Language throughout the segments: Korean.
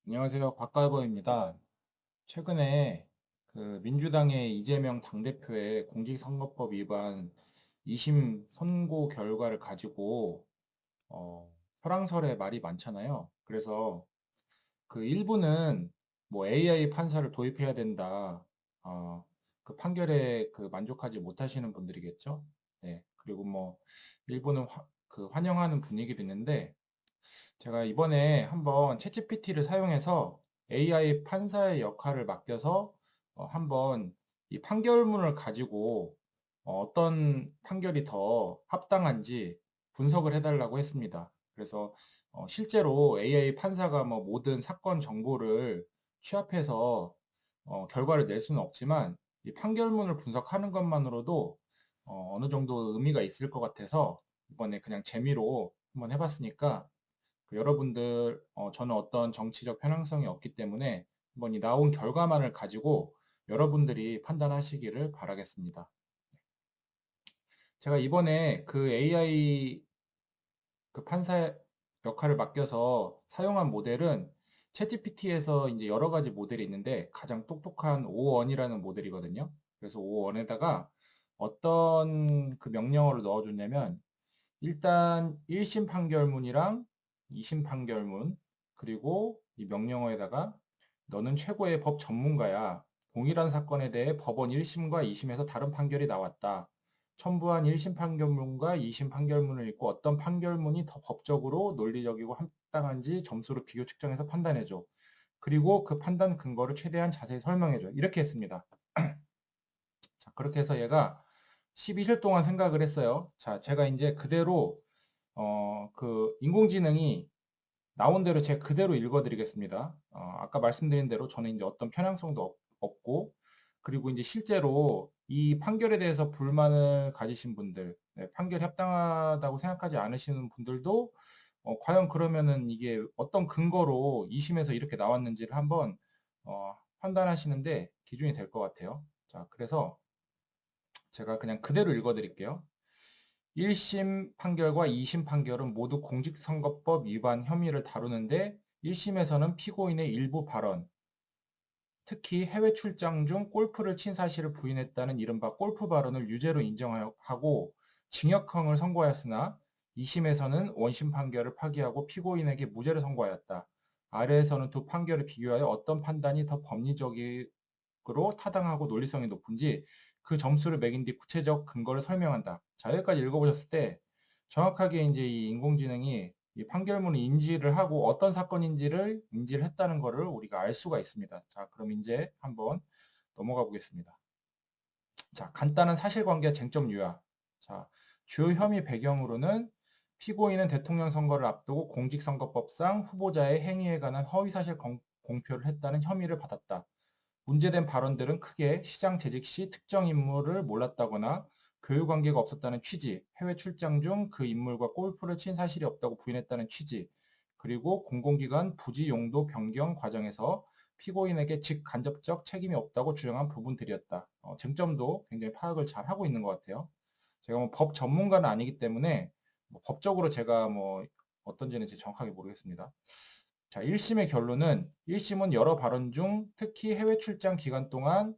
안녕하세요. 곽가이버입니다. 최근에 그 민주당의 이재명 당대표의 공직선거법 위반 2심 선고 결과를 가지고 설왕설에 말이 많잖아요. 그래서 그 일부는 뭐 AI 판사를 도입해야 된다. 그 판결에 그 만족하지 못하시는 분들이겠죠. 네. 그리고 뭐 일부는 그 환영하는 분위기도 있는데 제가 이번에 한번 챗GPT를 사용해서 AI 판사의 역할을 맡겨서 한번 이 판결문을 가지고 어떤 판결이 더 합당한지 분석을 해달라고 했습니다. 그래서 실제로 AI 판사가 뭐 모든 사건 정보를 취합해서 결과를 낼 수는 없지만 이 판결문을 분석하는 것만으로도 어느 정도 의미가 있을 것 같아서 이번에 그냥 재미로 한번 해봤으니까 그 여러분들, 저는 어떤 정치적 편향성이 없기 때문에 한번 이 나온 결과만을 가지고 여러분들이 판단하시기를 바라겠습니다. 제가 이번에 그 AI 그 판사 역할을 맡겨서 사용한 모델은 챗GPT에서 이제 여러 가지 모델이 있는데 가장 똑똑한 O1이라는 모델이거든요. 그래서 O1에다가 어떤 그 명령어를 넣어줬냐면 일단 1심 판결문이랑 2심 판결문, 그리고 이 명령어에다가 너는 최고의 법 전문가야. 동일한 사건에 대해 법원 1심과 2심에서 다른 판결이 나왔다. 첨부한 1심 판결문과 2심 판결문을 읽고 어떤 판결문이 더 법적으로 논리적이고 합당한지 점수로 비교 측정해서 판단해줘. 그리고 그 판단 근거를 최대한 자세히 설명해줘. 이렇게 했습니다. 자, 그렇게 해서 얘가 12일 동안 생각을 했어요. 자, 제가 이제 그대로 그 인공지능이 나온 대로 제가 그대로 읽어드리겠습니다. 아까 말씀드린 대로 저는 이제 어떤 편향성도 없고, 그리고 이제 실제로 이 판결에 대해서 불만을 가지신 분들, 네, 판결이 합당하다고 생각하지 않으시는 분들도 과연 그러면은 이게 어떤 근거로 2심에서 이렇게 나왔는지를 한번 판단하시는데 기준이 될 것 같아요. 자, 그래서 제가 그냥 그대로 읽어드릴게요. 1심 판결과 2심 판결은 모두 공직선거법 위반 혐의를 다루는데 1심에서는 피고인의 일부 발언, 특히 해외 출장 중 골프를 친 사실을 부인했다는 이른바 골프 발언을 유죄로 인정하고 징역형을 선고하였으나 2심에서는 원심 판결을 파기하고 피고인에게 무죄를 선고하였다. 아래에서는 두 판결을 비교하여 어떤 판단이 더 법리적으로 타당하고 논리성이 높은지 그 점수를 매긴 뒤 구체적 근거를 설명한다. 자, 여기까지 읽어보셨을 때 정확하게 이제 이 인공지능이 이 판결문을 인지를 하고 어떤 사건인지를 인지를 했다는 것을 우리가 알 수가 있습니다. 자, 그럼 이제 한번 넘어가 보겠습니다. 자, 간단한 사실관계 쟁점 요약. 자, 주요 혐의 배경으로는 피고인은 대통령 선거를 앞두고 공직선거법상 후보자의 행위에 관한 허위사실 공표를 했다는 혐의를 받았다. 문제된 발언들은 크게 시장 재직 시 특정 인물을 몰랐다거나 교육 관계가 없었다는 취지, 해외 출장 중 그 인물과 골프를 친 사실이 없다고 부인했다는 취지, 그리고 공공기관 부지 용도 변경 과정에서 피고인에게 직간접적 책임이 없다고 주장한 부분들이었다. 쟁점도 굉장히 파악을 잘 하고 있는 것 같아요. 제가 뭐 법 전문가는 아니기 때문에 뭐 법적으로 제가 뭐 어떤지는 정확하게 모르겠습니다. 자, 1심의 결론은 1심은 여러 발언 중 특히 해외 출장 기간 동안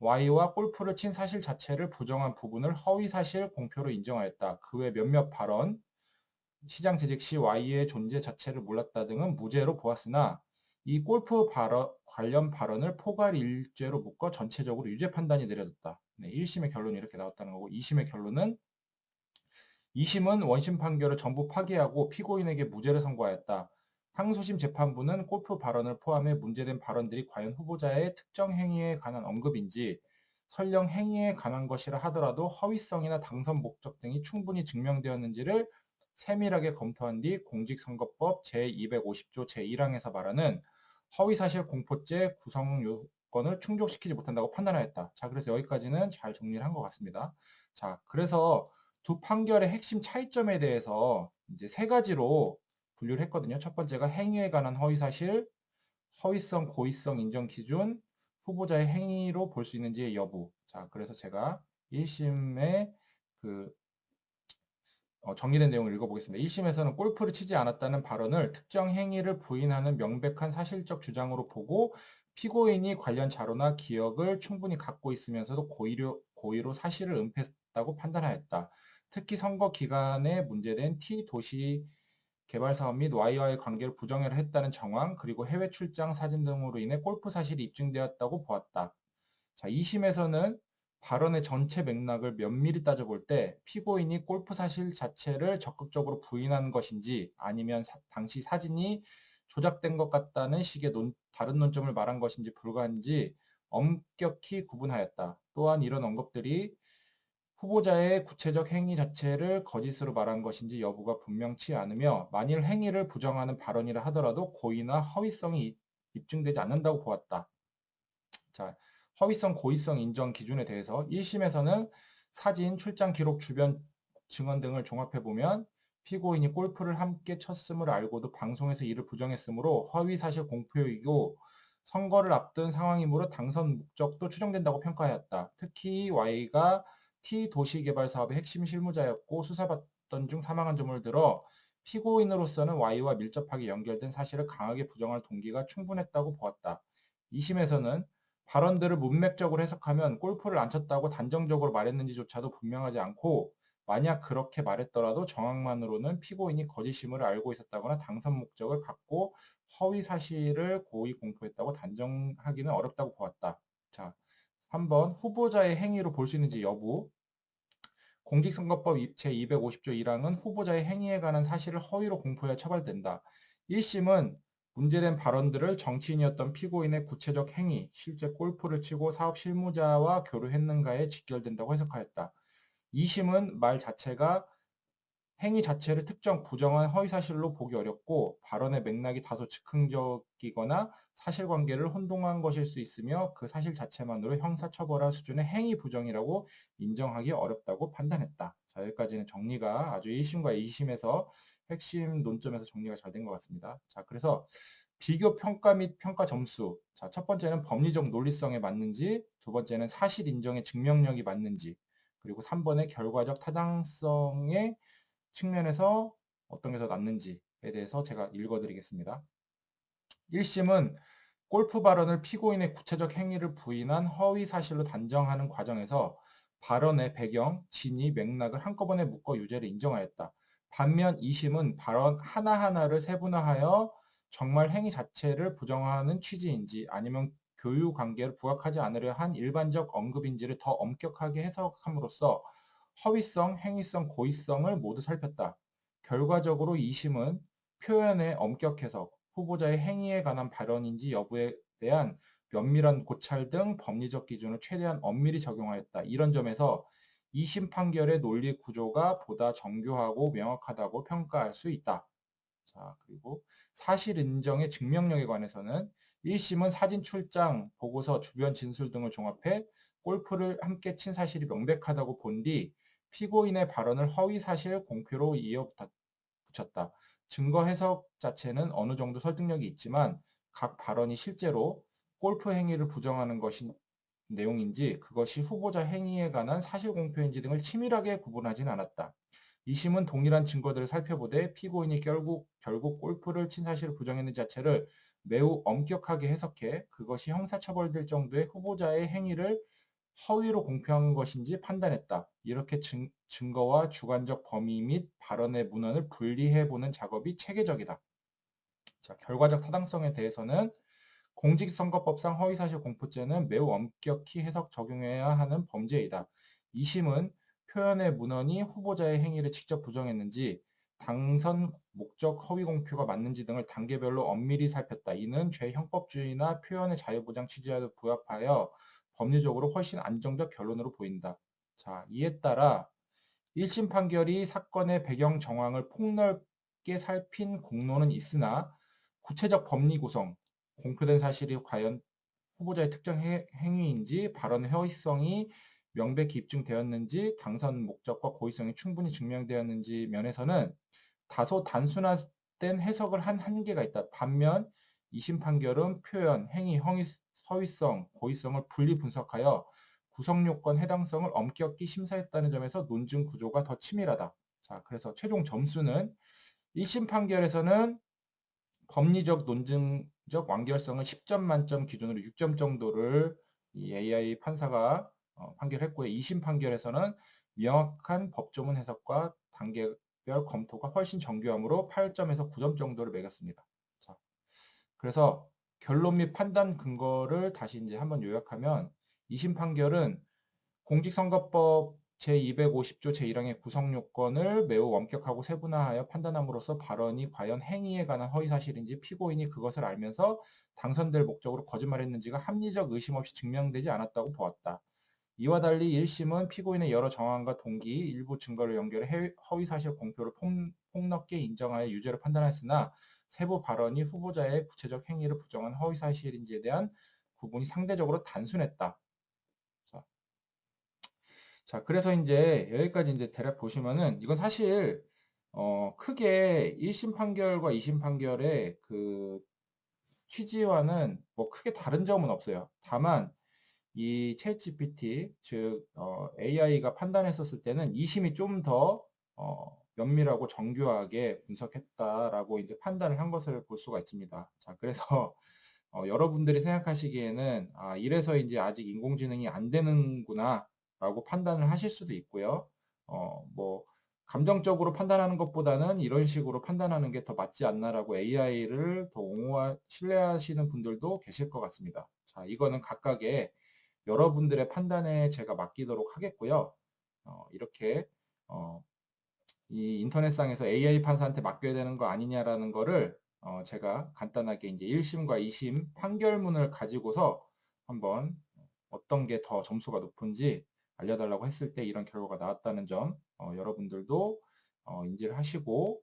Y와 골프를 친 사실 자체를 부정한 부분을 허위 사실 공표로 인정하였다. 그 외 몇몇 발언, 시장 재직 시 Y의 존재 자체를 몰랐다 등은 무죄로 보았으나 이 골프 관련 발언을 포괄 일죄로 묶어 전체적으로 유죄 판단이 내려졌다. 네, 1심의 결론이 이렇게 나왔다는 거고 2심의 결론은 2심은 원심 판결을 전부 파기하고 피고인에게 무죄를 선고하였다. 항소심 재판부는 골프 발언을 포함해 문제된 발언들이 과연 후보자의 특정 행위에 관한 언급인지 설령 행위에 관한 것이라 하더라도 허위성이나 당선 목적 등이 충분히 증명되었는지를 세밀하게 검토한 뒤 공직선거법 제250조 제1항에서 말하는 허위사실 공포죄 구성 요건을 충족시키지 못한다고 판단하였다. 자, 그래서 여기까지는 잘 정리를 한 것 같습니다. 자, 그래서 두 판결의 핵심 차이점에 대해서 이제 세 가지로 분류를 했거든요. 첫 번째가 행위에 관한 허위사실, 허위성, 고의성 인정 기준, 후보자의 행위로 볼 수 있는지의 여부. 자, 그래서 제가 1심의 그 정리된 내용을 읽어보겠습니다. 1심에서는 골프를 치지 않았다는 발언을 특정 행위를 부인하는 명백한 사실적 주장으로 보고 피고인이 관련 자료나 기억을 충분히 갖고 있으면서도 고의로 사실을 은폐했다고 판단하였다. 특히 선거 기간에 문제된 T도시 개발 사업 및 Y와의 관계를 부정을 했다는 정황, 그리고 해외 출장 사진 등으로 인해 골프 사실이 입증되었다고 보았다. 자, 2심에서는 발언의 전체 맥락을 면밀히 따져볼 때 피고인이 골프 사실 자체를 적극적으로 부인한 것인지 아니면 당시 사진이 조작된 것 같다는 식의 다른 논점을 말한 것인지 불가한지 엄격히 구분하였다. 또한 이런 언급들이 후보자의 구체적 행위 자체를 거짓으로 말한 것인지 여부가 분명치 않으며 만일 행위를 부정하는 발언이라 하더라도 고의나 허위성이 입증되지 않는다고 보았다. 자, 허위성, 고의성 인정 기준에 대해서 1심에서는 사진, 출장 기록, 주변 증언 등을 종합해 보면 피고인이 골프를 함께 쳤음을 알고도 방송에서 이를 부정했으므로 허위 사실 공표이고 선거를 앞둔 상황이므로 당선 목적도 추정된다고 평가하였다. 특히 Y가 T 도시개발 사업의 핵심 실무자였고 수사받던 중 사망한 점을 들어 피고인으로서는 Y와 밀접하게 연결된 사실을 강하게 부정할 동기가 충분했다고 보았다. 2심에서는 발언들을 문맥적으로 해석하면 골프를 안 쳤다고 단정적으로 말했는지조차도 분명하지 않고 만약 그렇게 말했더라도 정황만으로는 피고인이 거짓임을 알고 있었다거나 당선 목적을 갖고 허위 사실을 고의 공표했다고 단정하기는 어렵다고 보았다. 자, 3번 후보자의 행위로 볼 수 있는지 여부. 공직선거법 제250조 1항은 후보자의 행위에 관한 사실을 허위로 공표해 처벌된다. 1심은 문제된 발언들을 정치인이었던 피고인의 구체적 행위, 실제 골프를 치고 사업 실무자와 교류했는가에 직결된다고 해석하였다. 2심은 말 자체가 행위 자체를 특정 부정한 허위사실로 보기 어렵고 발언의 맥락이 다소 즉흥적이거나 사실관계를 혼동한 것일 수 있으며 그 사실 자체만으로 형사처벌할 수준의 행위 부정이라고 인정하기 어렵다고 판단했다. 자, 여기까지는 정리가 아주 1심과 2심에서 핵심 논점에서 정리가 잘 된 것 같습니다. 자, 그래서 비교 평가 및 평가 점수. 자, 첫 번째는 법리적 논리성에 맞는지, 두 번째는 사실 인정의 증명력이 맞는지, 그리고 3번의 결과적 타당성에 측면에서 어떤 게 더 낫는지에 대해서 제가 읽어드리겠습니다. 1심은 골프 발언을 피고인의 구체적 행위를 부인한 허위 사실로 단정하는 과정에서 발언의 배경, 진위, 맥락을 한꺼번에 묶어 유죄를 인정하였다. 반면 2심은 발언 하나하나를 세분화하여 정말 행위 자체를 부정하는 취지인지 아니면 교유 관계를 부합하지 않으려 한 일반적 언급인지를 더 엄격하게 해석함으로써 허위성, 행위성, 고의성을 모두 살폈다. 결과적으로 2심은 표현의 엄격 해석, 후보자의 행위에 관한 발언인지 여부에 대한 면밀한 고찰 등 법리적 기준을 최대한 엄밀히 적용하였다. 이런 점에서 2심 판결의 논리 구조가 보다 정교하고 명확하다고 평가할 수 있다. 자, 그리고 사실 인정의 증명력에 관해서는 1심은 사진 출장, 보고서, 주변 진술 등을 종합해 골프를 함께 친 사실이 명백하다고 본 뒤 피고인의 발언을 허위 사실 공표로 이어붙였다. 증거 해석 자체는 어느 정도 설득력이 있지만 각 발언이 실제로 골프 행위를 부정하는 것인 내용인지 그것이 후보자 행위에 관한 사실 공표인지 등을 치밀하게 구분하진 않았다. 2심은 동일한 증거들을 살펴보되 피고인이 결국 골프를 친 사실을 부정했는 자체를 매우 엄격하게 해석해 그것이 형사처벌될 정도의 후보자의 행위를 허위로 공표한 것인지 판단했다. 이렇게 증거와 주관적 범위 및 발언의 문헌을 분리해보는 작업이 체계적이다. 자, 결과적 타당성에 대해서는 공직선거법상 허위사실 공표죄는 매우 엄격히 해석 적용해야 하는 범죄이다. 2심은 표현의 문헌이 후보자의 행위를 직접 부정했는지 당선 목적 허위 공표가 맞는지 등을 단계별로 엄밀히 살폈다. 이는 죄형법주의나 표현의 자유보장 취지와도 부합하여 법리적으로 훨씬 안정적 결론으로 보인다. 자, 이에 따라 1심 판결이 사건의 배경 정황을 폭넓게 살핀 공로는 있으나 구체적 법리 구성, 공표된 사실이 과연 후보자의 특정 행위인지 발언의 허위성이 명백히 입증되었는지 당선 목적과 고의성이 충분히 증명되었는지 면에서는 다소 단순화된 해석을 한 한계가 있다. 반면 2심 판결은 표현, 행위, 허위성, 고의성을 분리 분석하여 구성 요건 해당성을 엄격히 심사했다는 점에서 논증 구조가 더 치밀하다. 자, 그래서 최종 점수는 1심 판결에서는 법리적 논증적 완결성을 10점 만점 기준으로 6점 정도를 이 AI 판사가 판결했고요. 2심 판결에서는 명확한 법조문 해석과 단계별 검토가 훨씬 정교함으로 8점에서 9점 정도를 매겼습니다. 자, 그래서 결론 및 판단 근거를 다시 이제 한번 요약하면 2심 판결은 공직선거법 제250조 제1항의 구성 요건을 매우 엄격하고 세분화하여 판단함으로써 발언이 과연 행위에 관한 허위사실인지 피고인이 그것을 알면서 당선될 목적으로 거짓말했는지가 합리적 의심 없이 증명되지 않았다고 보았다. 이와 달리 1심은 피고인의 여러 정황과 동기, 일부 증거를 연결해 허위사실 공표를 폭넓게 인정하여 유죄로 판단했으나 세부 발언이 후보자의 구체적 행위를 부정한 허위사실인지에 대한 구분이 상대적으로 단순했다. 자, 그래서 이제 여기까지 이제 대략 보시면은 이건 사실 크게 1심 판결과 2심 판결의 그 취지와는 뭐 크게 다른 점은 없어요. 다만 이 챗GPT 즉 AI가 판단했었을 때는 2심이 좀 더 면밀하고 정교하게 분석했다라고 이제 판단을 한 것을 볼 수가 있습니다. 자, 그래서 여러분들이 생각하시기에는 아, 이래서 이제 아직 인공지능이 안 되는구나라고 판단을 하실 수도 있고요. 뭐 감정적으로 판단하는 것보다는 이런 식으로 판단하는 게 더 맞지 않나라고 AI를 더 신뢰하시는 분들도 계실 것 같습니다. 자, 이거는 각각의 여러분들의 판단에 제가 맡기도록 하겠고요. 이렇게 어, 이 인터넷상에서 AI 판사한테 맡겨야 되는 거 아니냐라는 거를 제가 간단하게 이제 1심과 2심 판결문을 가지고서 한번 어떤 게 더 점수가 높은지 알려달라고 했을 때 이런 결과가 나왔다는 점 여러분들도 인지를 하시고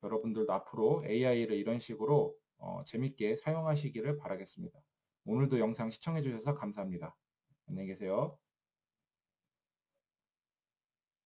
여러분들도 앞으로 AI를 이런 식으로 재밌게 사용하시기를 바라겠습니다. 오늘도 영상 시청해 주셔서 감사합니다. 안녕히 계세요.